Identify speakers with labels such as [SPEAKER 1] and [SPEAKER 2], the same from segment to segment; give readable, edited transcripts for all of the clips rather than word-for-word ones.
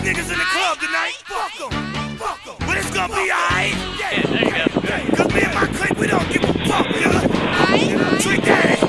[SPEAKER 1] niggas in the club tonight. Fuck 'em. Fuck 'em. But it's gonna be alright.
[SPEAKER 2] Yeah, there you go.
[SPEAKER 1] Cause me and my clique, we don't give a fuck, nigga. Trick Daddy.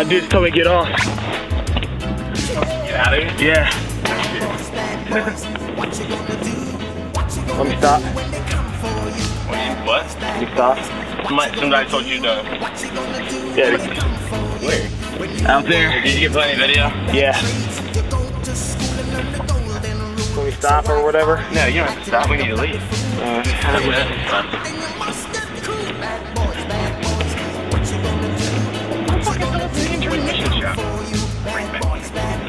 [SPEAKER 3] Dude told me to get off.
[SPEAKER 2] Get out of here?
[SPEAKER 3] Yeah. Let me stop.
[SPEAKER 2] What?
[SPEAKER 3] You stop.
[SPEAKER 2] Somebody told you to.
[SPEAKER 3] Yeah.
[SPEAKER 2] Where?
[SPEAKER 3] Out there.
[SPEAKER 2] Did you get plenty of video?
[SPEAKER 3] Yeah. Let me stop or whatever?
[SPEAKER 2] No, you don't have to stop. We need to leave.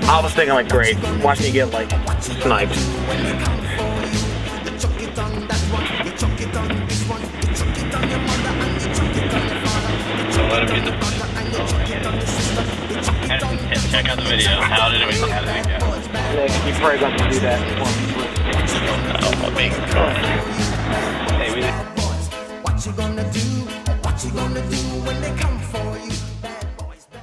[SPEAKER 3] I was thinking like, great, watch me get like sniped.
[SPEAKER 2] So let him get the. Check out the video. How did it go?
[SPEAKER 3] Yeah, you probably got to do that.
[SPEAKER 2] Oh, my big God. Hey, we.
[SPEAKER 1] What you gonna do? What you gonna do when they come for you? Bad boys, bad.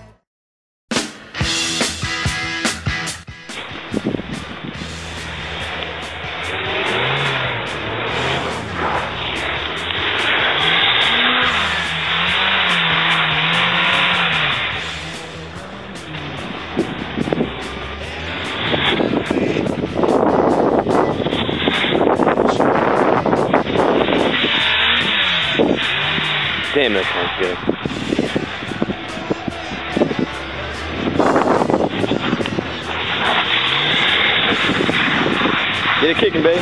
[SPEAKER 3] Damn, that sounds good. Get it kicking, babe.